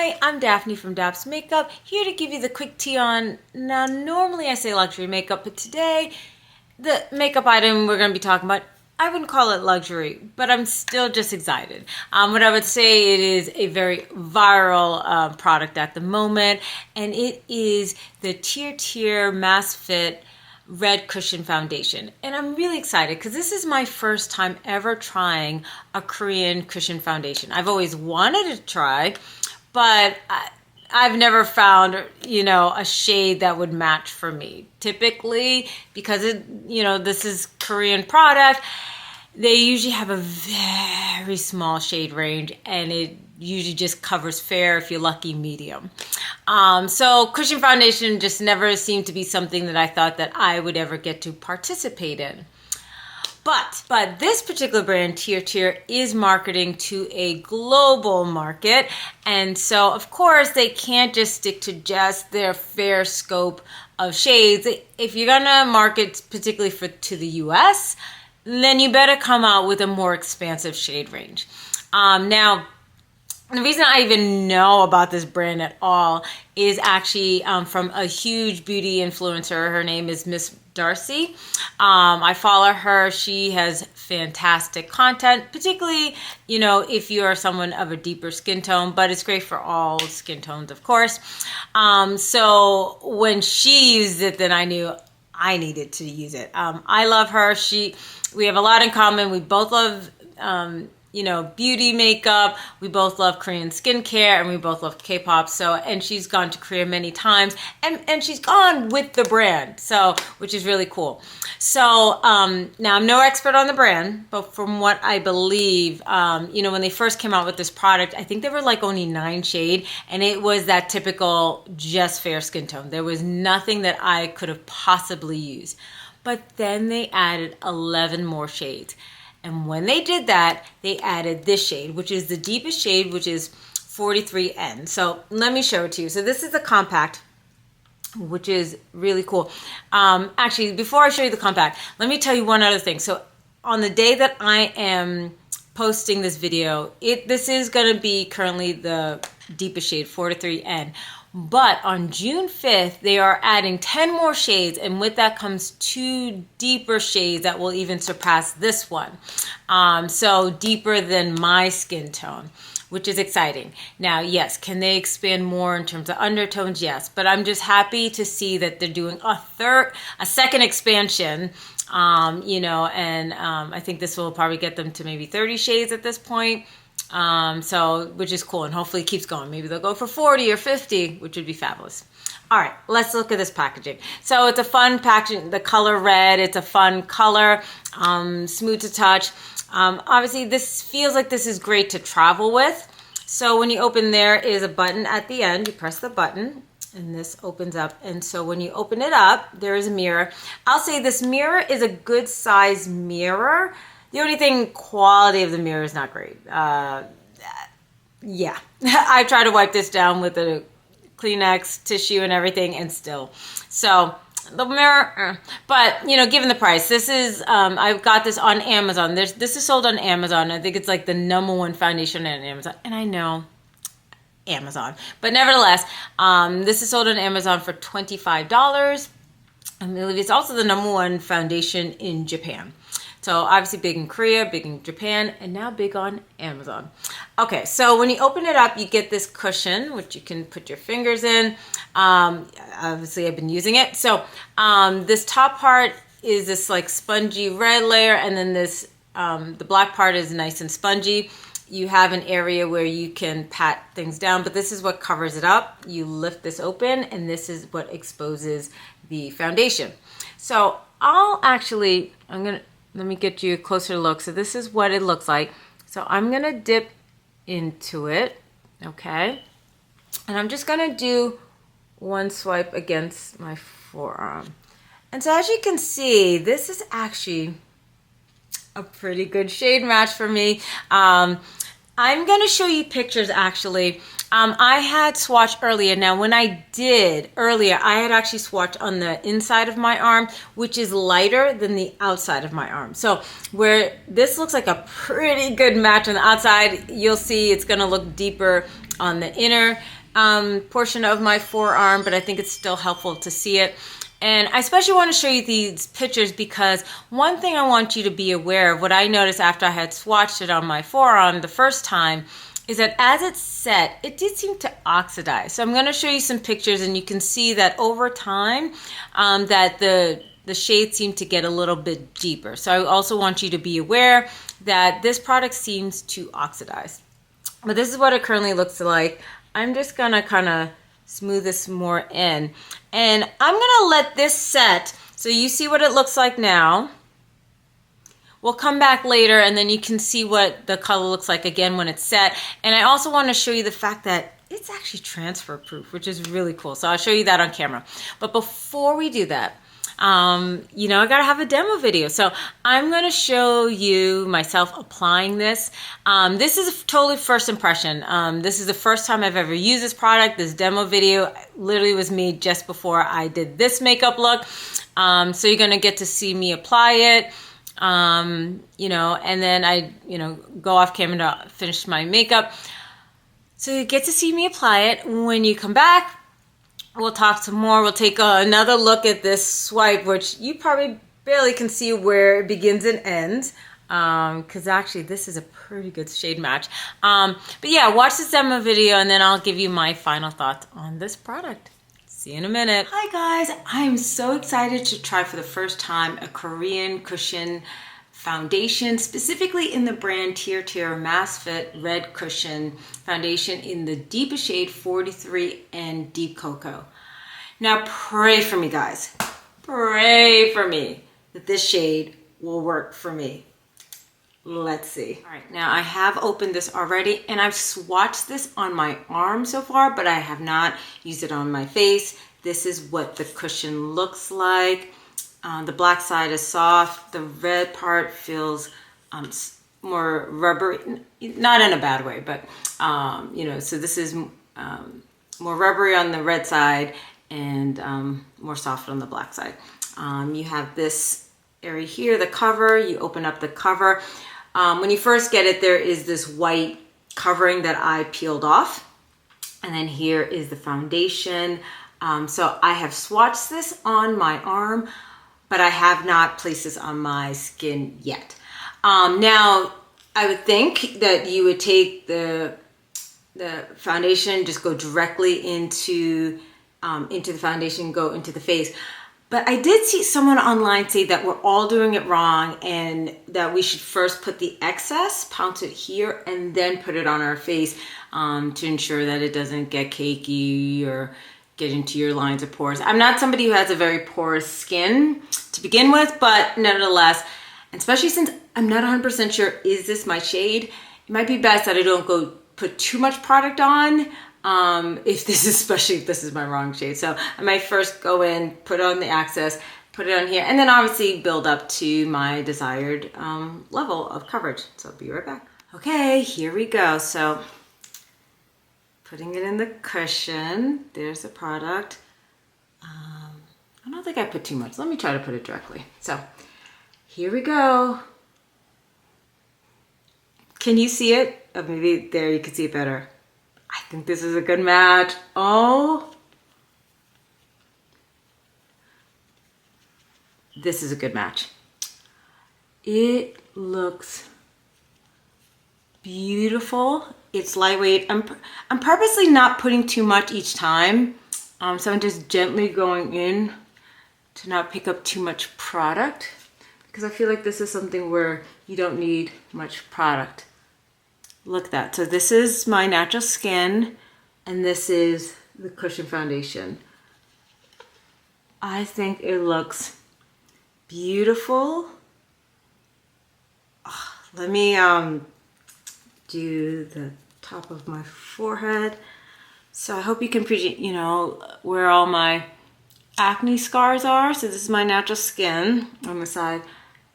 Hi, I'm Daphne from Daps Makeup, here to give you the quick tea on, now normally I say luxury makeup, but today the makeup item we're going to be talking about, I wouldn't call it luxury, but I'm still just excited. What I would say, it is a very viral product at the moment, and it is the TirTir Mass Fit Red Cushion Foundation. And I'm really excited because this is my first time ever trying a Korean cushion foundation. I've always wanted to try, but I've never found, a shade that would match for me. Typically, because this is Korean product, they usually have a very small shade range, and it usually just covers fair, if you're lucky, medium. So cushion foundation just never seemed to be something that I thought that I would ever get to participate in. But this particular brand, TirTir, is marketing to a global market. And so, of course, they can't just stick to just their fair scope of shades. If you're going to market particularly to the US, then you better come out with a more expansive shade range. Now, the reason I even know about this brand at all is actually from a huge beauty influencer. Her name is Miss Darcy. I follow her. She has fantastic content, particularly, if you are someone of a deeper skin tone, but it's great for all skin tones, of course. So when she used it, then I knew I needed to use it. I love her. We have a lot in common. We both love beauty makeup. We both love Korean skincare, and we both love K-pop. And she's gone to Korea many times, and she's gone with the brand, which is really cool. So now I'm no expert on the brand, but from what I believe, when they first came out with this product, I think they were like only 9 shade, and it was that typical just fair skin tone. There was nothing that I could have possibly used. But then they added 11 more shades. And when they did that, they added this shade, which is the deepest shade, which is 43N. So let me show it to you. So this is the compact, which is really cool. Actually, before I show you the compact, let me tell you one other thing. So on the day that I am posting this video, this is going to be currently the deepest shade, 43N. But on June 5th, they are adding 10 more shades, and with that comes 2 deeper shades that will even surpass this one. So deeper than my skin tone, which is exciting. Now, yes, can they expand more in terms of undertones? Yes, but I'm just happy to see that they're doing a second expansion, and I think this will probably get them to maybe 30 shades at this point. Which is cool, and hopefully it keeps going. Maybe they'll go for 40 or 50, which would be fabulous. All right, let's look at this packaging. So it's a fun packaging, the color red, it's a fun color, smooth to touch. Obviously this feels like this is great to travel with. So when you open, there is a button at the end. You press the button and this opens up. And so when you open it up, there is a mirror. I'll say this mirror is a good size mirror. The only thing, quality of the mirror is not great. Yeah, I tried to wipe this down with a Kleenex tissue and everything, and still. So the mirror, but given the price, this is, I've got this on Amazon. This is sold on Amazon. I think it's like the #1 foundation on Amazon. And I know Amazon, but nevertheless, this is sold on Amazon for $25. I believe it's also the #1 foundation in Japan. So obviously big in Korea, big in Japan, and now big on Amazon. Okay, so when you open it up, you get this cushion, which you can put your fingers in. Obviously, I've been using it. So this top part is this like spongy red layer, and then this the black part is nice and spongy. You have an area where you can pat things down, but this is what covers it up. You lift this open, and this is what exposes the foundation. So let me get you a closer look. So this is what it looks like. So I'm going to dip into it, okay? And I'm just going to do one swipe against my forearm. And so as you can see, this is actually a pretty good shade match for me. I'm going to show you pictures actually. I had swatched earlier. Now when I did earlier, I had actually swatched on the inside of my arm, which is lighter than the outside of my arm. So where this looks like a pretty good match on the outside, you'll see it's going to look deeper on the inner portion of my forearm, but I think it's still helpful to see it. And I especially want to show you these pictures because one thing I want you to be aware of, what I noticed after I had swatched it on my forearm the first time, is that as it set, it did seem to oxidize. So I'm going to show you some pictures, and you can see that over time that the shades seem to get a little bit deeper. So I also want you to be aware that this product seems to oxidize. But this is what it currently looks like. I'm just going to kind of smooth this more in. And I'm going to let this set so you see what it looks like now. We'll come back later and then you can see what the color looks like again when it's set. And I also want to show you the fact that it's actually transfer proof, which is really cool. So I'll show you that on camera. But before we do that, you know, I gotta have a demo video. So I'm gonna show you myself applying this. This is a totally first impression. This is the first time I've ever used this product. This demo video literally was made just before I did this makeup look. So you're gonna get to see me apply it. You know, and then I, you know, go off camera to finish my makeup. So you get to see me apply it. When you come back, we'll talk some more. We'll take another look at this swipe, which you probably barely can see where it begins and ends. Because actually this is a pretty good shade match. But yeah, watch this demo video and then I'll give you my final thoughts on this product. See you in a minute. Hi guys, I'm so excited to try for the first time a Korean cushion foundation, specifically in the brand TirTir Mass Fit Red Cushion Foundation in the deepest shade 43 and Deep Cocoa. Now pray for me guys, pray for me that this shade will work for me. Let's see. All right, now I have opened this already and I've swatched this on my arm so far, but I have not used it on my face. This is what the cushion looks like. The black side is soft. The red part feels more rubbery, not in a bad way, but you know, so this is more rubbery on the red side and more soft on the black side. You have this area here, the cover. You open up the cover. When you first get it, there is this white covering that I peeled off. And then here is the foundation. So I have swatched this on my arm, but I have not placed this on my skin yet. Now, I would think that you would take the foundation, just go directly into the foundation, go into the face. But I did see someone online say that we're all doing it wrong and that we should first put the excess, pounce it here, and then put it on our face to ensure that it doesn't get cakey or get into your lines of pores. I'm not somebody who has a very porous skin to begin with, but nevertheless, especially since I'm not 100% sure, is this my shade? It might be best that I don't go put too much product on especially if this is my wrong shade. So I might first go in, put on the excess, put it on here, and then obviously build up to my desired level of coverage. So I'll be right back. Okay, here we go. So putting it in the cushion, there's the product. I don't think I put too much. Let me try to put it directly. So here we go. Can you see it? Oh, maybe there you can see it better. I think this is a good match. Oh, this is a good match. It looks beautiful. It's lightweight. I'm purposely not putting too much each time. So I'm just gently going in to not pick up too much product because I feel like this is something where you don't need much product. Look at that. So this is my natural skin and this is the cushion foundation. I think it looks beautiful. Oh, let me do the top of my forehead. So I hope you can appreciate, you know, where all my acne scars are. So this is my natural skin on the side.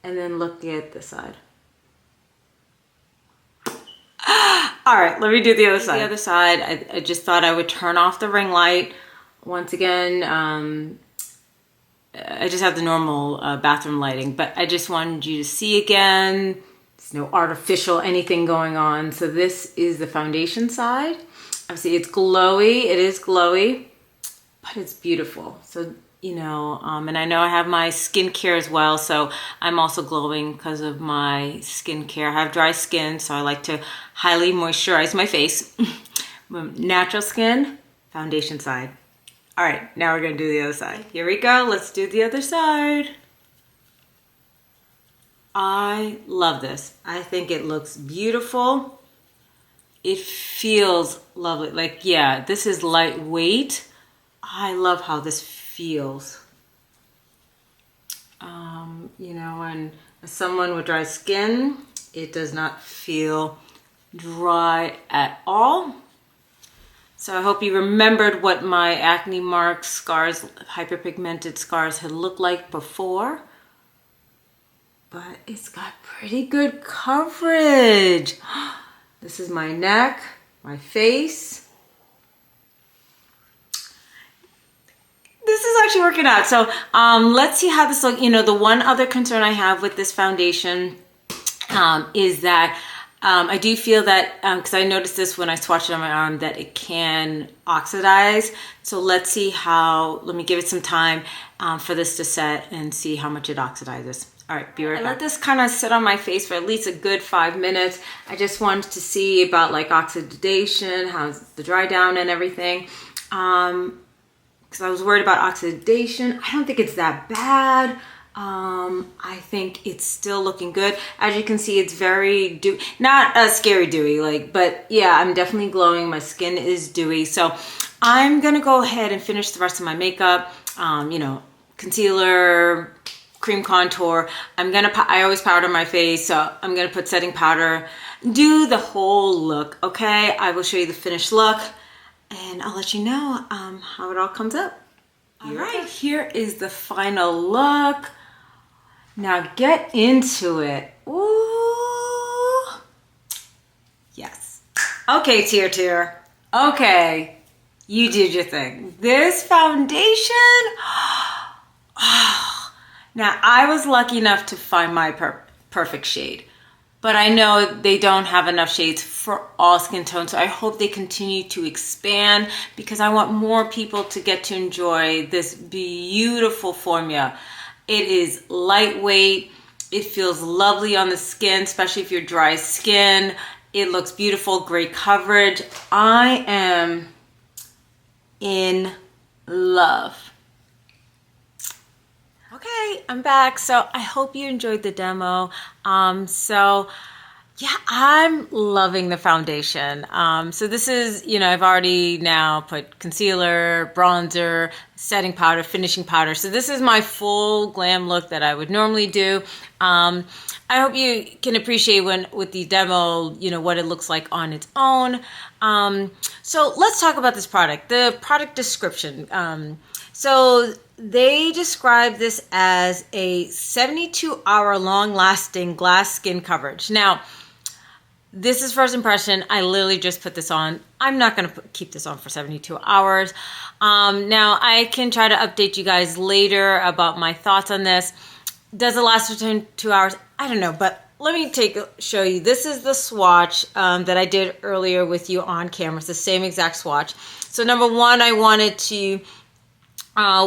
And then look at this side. All right, let me do the other side. The other side, I just thought I would turn off the ring light. Once again, I just have the normal bathroom lighting, but I just wanted you to see again. There's no artificial anything going on. So this is the foundation side. Obviously it's glowy, it is glowy, but it's beautiful. So, you know, and I know I have my skincare as well, so I'm also glowing because of my skincare. I have dry skin, so I like to highly moisturize my face. Natural skin, foundation side. All right, now we're gonna do the other side. Here we go, let's do the other side. I love this. I think it looks beautiful. It feels lovely. Like, yeah, this is lightweight. I love how this feels. You know, and as someone with dry skin, it does not feel dry at all. So I hope you remembered what my acne marks, scars, hyperpigmented scars had looked like before. But it's got pretty good coverage. This is my neck, my face. This is actually working out. So let's see how this looks. You know, the one other concern I have with this foundation is that I do feel that, because I noticed this when I swatched it on my arm, that it can oxidize. So let's see how, let me give it some time for this to set and see how much it oxidizes. All right, be right back. I let this kind of sit on my face for at least a good 5 minutes. I just wanted to see about like oxidation, how's the dry down and everything. Because I was worried about oxidation. I don't think it's that bad. I think it's still looking good. As you can see, it's very dewy, not a scary dewy, like, but yeah, I'm definitely glowing. My skin is dewy. So I'm gonna go ahead and finish the rest of my makeup. You know, concealer, cream contour. I always powder my face, so I'm gonna put setting powder, do the whole look, okay? I will show you the finished look and I'll let you know how it all comes up. All right, here is the final look. Now get into it. Ooh. Yes. Okay, TirTir. Okay, you did your thing. This foundation, oh. Now I was lucky enough to find my perfect shade, but I know they don't have enough shades for all skin tones. So I hope they continue to expand because I want more people to get to enjoy this beautiful formula. It is lightweight. It feels lovely on the skin, especially if you're dry skin. It looks beautiful, great coverage. I am in love. Okay, I'm back. So I hope you enjoyed the demo. Yeah, I'm loving the foundation. So this is, you know, I've already now put concealer, bronzer, setting powder, finishing powder. So this is my full glam look that I would normally do. I hope you can appreciate with the demo, you know, what it looks like on its own. So let's talk about this product, the product description. So they describe this as a 72-hour long-lasting glass skin coverage. Now, this is first impression. I literally just put this on. I'm not going to keep this on for 72 hours. Now, I can try to update you guys later about my thoughts on this. Does it last for 2 hours? I don't know, but let me show you. This is the swatch that I did earlier with you on camera. It's the same exact swatch. So number one, I wanted to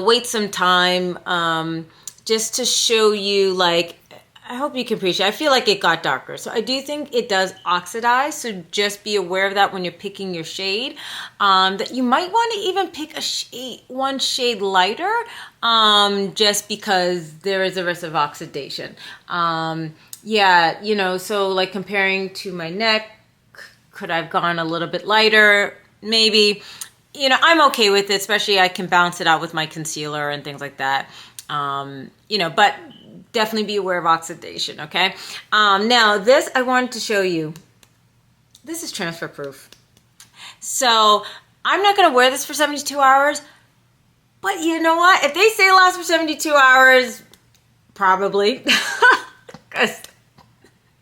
wait some time just to show you, like, I hope you can appreciate. I feel like it got darker. So I do think it does oxidize. So just be aware of that when you're picking your shade. That you might want to even pick one shade lighter, just because there is a risk of oxidation. Yeah, you know, so like comparing to my neck, could I have gone a little bit lighter? Maybe. You know, I'm okay with it, especially I can balance it out with my concealer and things like that. You know, but definitely be aware of oxidation, okay? Now, this I wanted to show you. This is transfer proof. So I'm not going to wear this for 72 hours, but you know what? If they say it lasts for 72 hours, probably. Because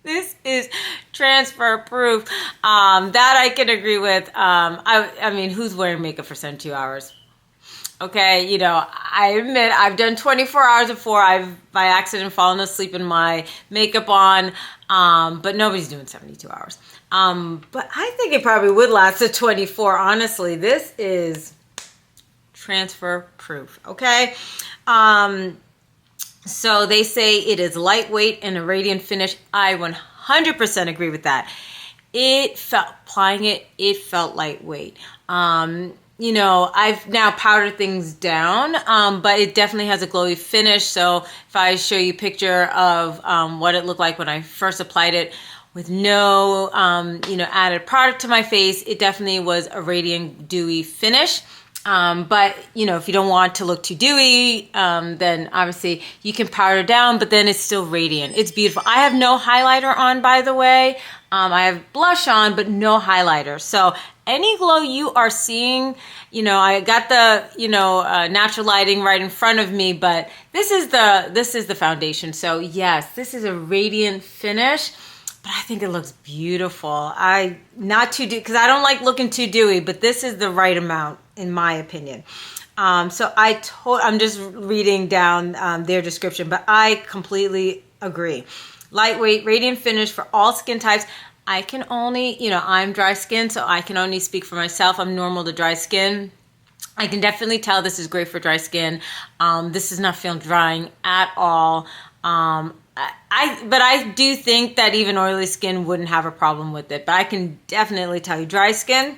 this is transfer proof. That I can agree with. I mean, who's wearing makeup for 72 hours? Okay, you know, I admit I've done 24 hours before. I've by accident fallen asleep in my makeup on, but nobody's doing 72 hours. But I think it probably would last to 24. Honestly, this is transfer proof. Okay, so they say it is lightweight and a radiant finish. I 100% agree with that. Applying it, it felt lightweight. You know, I've now powdered things down, but it definitely has a glowy finish. So if I show you a picture of what it looked like when I first applied it with no, you know, added product to my face, it definitely was a radiant, dewy finish. But, you know, if you don't want to look too dewy, then obviously you can powder down, but then it's still radiant. It's beautiful. I have no highlighter on, by the way. I have blush on, but no highlighter. So any glow you are seeing, you know, I got the, you know, natural lighting right in front of me, but this is the foundation. So yes, this is a radiant finish, but I think it looks beautiful. Not too dewy, because I don't like looking too dewy, but this is the right amount in my opinion. So I'm just reading down their description, but I completely agree. Lightweight, radiant finish for all skin types. I can only, you know, I'm dry skin, so I can only speak for myself. I'm normal to dry skin. I can definitely tell this is great for dry skin. This does not feel drying at all. But I do think that even oily skin wouldn't have a problem with it. But I can definitely tell you, dry skin,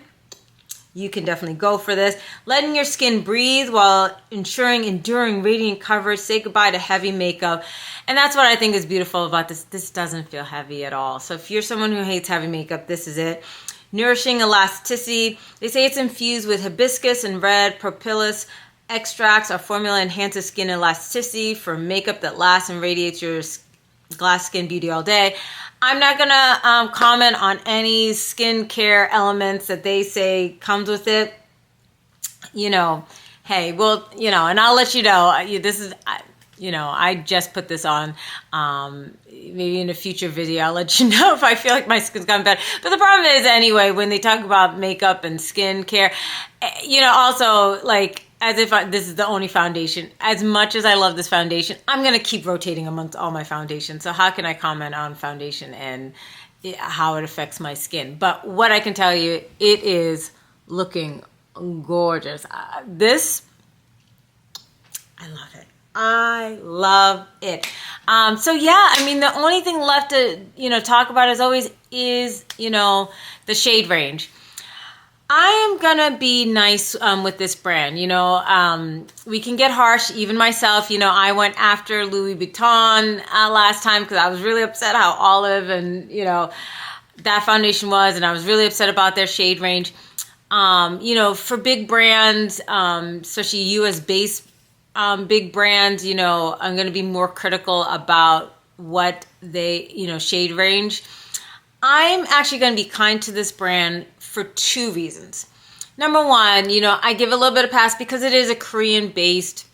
you can definitely go for this. Letting your skin breathe while ensuring enduring radiant coverage. Say goodbye to heavy makeup. And that's what I think is beautiful about this. This doesn't feel heavy at all. So if you're someone who hates heavy makeup, this is it. Nourishing elasticity. They say it's infused with hibiscus and red propolis extracts. Our formula enhances skin elasticity for makeup that lasts and radiates your glass skin beauty all day. I'm not gonna comment on any skincare elements that they say comes with it. You know, hey, well, you know, and I'll let you know. This is, you know, I just put this on. Maybe in a future video, I'll let you know if I feel like my skin's gotten better. But the problem is, anyway, when they talk about makeup and skincare, you know, also like, as if this is the only foundation. As much as I love this foundation, I'm going to keep rotating amongst all my foundations. So how can I comment on foundation and how it affects my skin? But what I can tell you, it is looking gorgeous. This, I love it. I love it. So yeah, I mean, the only thing left to, you know, talk about as always is, you know, the shade range. I am gonna be nice with this brand. You know, we can get harsh, even myself. You know, I went after Louis Vuitton last time because I was really upset how olive and, you know, that foundation was, and I was really upset about their shade range. You know, for big brands, especially US-based big brands, you know, I'm gonna be more critical about what they, you know, shade range. I'm actually gonna be kind to this brand for two reasons. Number one, you know, I give a little bit of pass because it is a Korean-based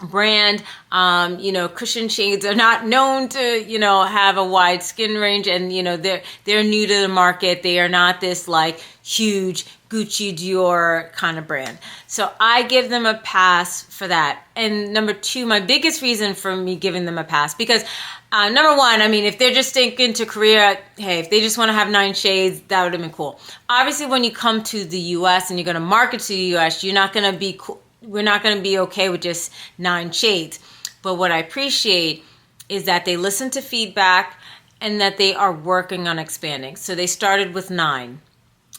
brand. You know, cushion shades are not known to, you know, have a wide skin range, and, you know, they're new to the market. They are not this like huge Gucci, Dior kind of brand. So I give them a pass for that. And number two, my biggest reason for me giving them a pass, because number one, I mean, if they're just sticking to Korea, hey, if they just want to have 9 shades, that would have been cool. Obviously, when you come to the US and you're going to market to the US, you're not going to be cool. We're not going to be okay with just 9 shades. But what I appreciate is that they listen to feedback and that they are working on expanding. So they started with 9.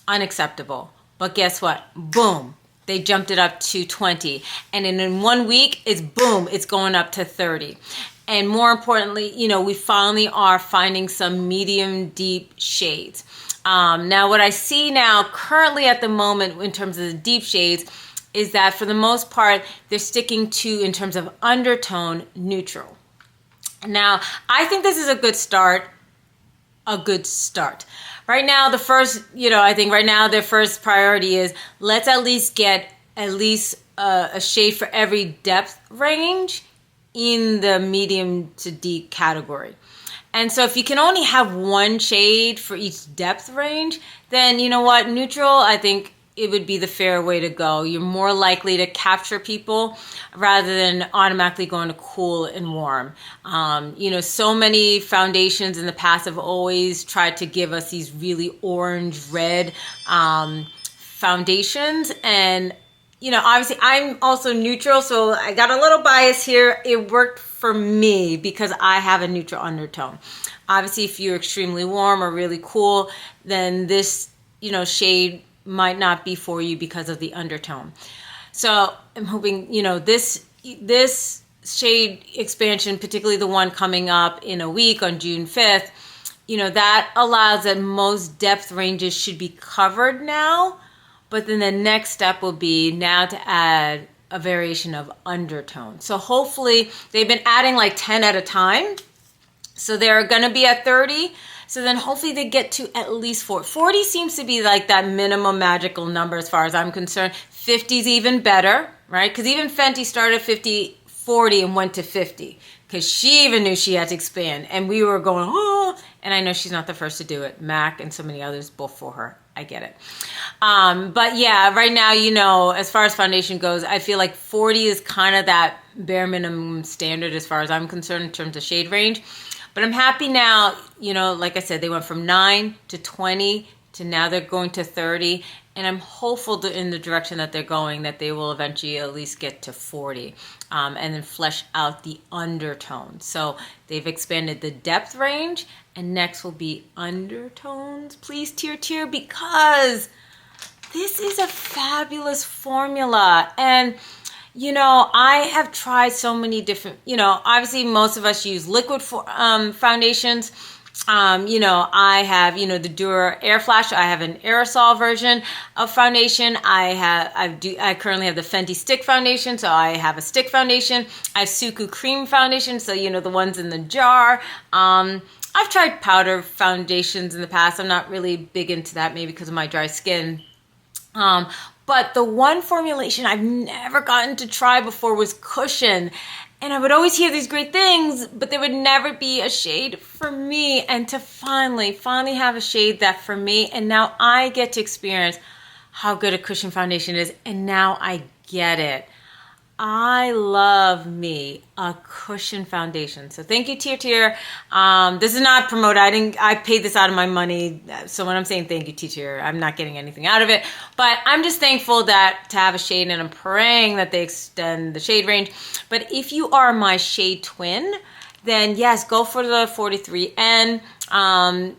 Unacceptable. But guess what? Boom. They jumped it up to 20. And in 1 week, it's boom, it's going up to 30. And more importantly, you know, we finally are finding some medium deep shades. Now, what I see now currently at the moment in terms of the deep shades is that for the most part, they're sticking to, in terms of undertone, neutral. Now, I think this is a good start. Right now, the first, you know, I think right now their first priority is let's at least get a shade for every depth range in the medium to deep category. And so if you can only have 1 shade for each depth range, then you know what, neutral, I think it would be the fair way to go. You're more likely to capture people rather than automatically going to cool and warm. You know, so many foundations in the past have always tried to give us these really orange red foundations, and you know, obviously I'm also neutral, so I got a little bias here. It worked for me because I have a neutral undertone. Obviously, if you're extremely warm or really cool, then this, you know, shade might not be for you because of the undertone. So I'm hoping, you know, this shade expansion, particularly the one coming up in a week on June 5th, you know, that allows that most depth ranges should be covered now. But then the next step will be now to add a variation of undertone. So hopefully they've been adding like 10 at a time. So they're going to be at 30. So then hopefully they get to at least 40. 40 seems to be like that minimum magical number as far as I'm concerned. 50 is even better, right? Because even Fenty started 50, 40 and went to 50. Because she even knew she had to expand. And we were going, oh. And I know she's not the first to do it. MAC and so many others before her. I get it. But yeah, right now, you know, as far as foundation goes, I feel like 40 is kind of that bare minimum standard as far as I'm concerned in terms of shade range. But I'm happy now, you know, like I said, they went from 9 to 20 to now they're going to 30. And I'm hopeful in the direction that they're going that they will eventually at least get to 40 and then flesh out the undertone. So they've expanded the depth range, and next will be undertones. Please, TirTir, because this is a fabulous formula. And you know, I have tried so many different, you know, obviously most of us use liquid foundations. You know, I have, you know, the Dior Air Flash. I have an aerosol version of foundation. I currently have the Fenty stick foundation, so I have a stick foundation. I have Suqqu cream foundation, so you know, the ones in the jar. I've tried powder foundations in the past. I'm not really big into that, maybe because of my dry skin. But the one formulation I've never gotten to try before was cushion. And I would always hear these great things, but there would never be a shade for me. And to finally have a shade that for me, and now I get to experience how good a cushion foundation is. And now I get it. I love me a cushion foundation. So thank you, TirTir. This is not promoted. I paid this out of my money. So when I'm saying thank you, TirTir, I'm not getting anything out of it. But I'm just thankful that to have a shade, and I'm praying that they extend the shade range. But if you are my shade twin, then yes, go for the 43N.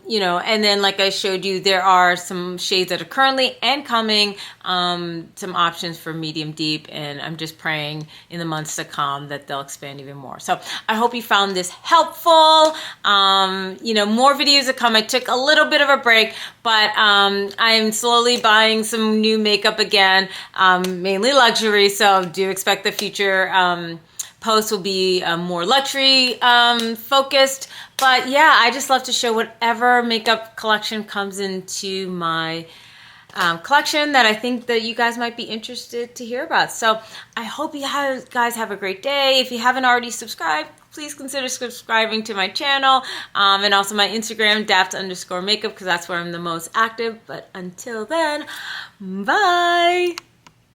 You know, and then like I showed you, there are some shades that are currently and coming, some options for medium deep, and I'm just praying in the months to come that they'll expand even more. So I hope you found this helpful. You know, more videos to come. I took a little bit of a break, but I'm slowly buying some new makeup again, mainly luxury, so do expect the future posts will be more luxury focused. But yeah, I just love to show whatever makeup collection comes into my collection that I think that you guys might be interested to hear about. So I hope you guys have a great day. If you haven't already subscribed, please consider subscribing to my channel and also my Instagram, Daps_makeup, because that's where I'm the most active. But until then, bye.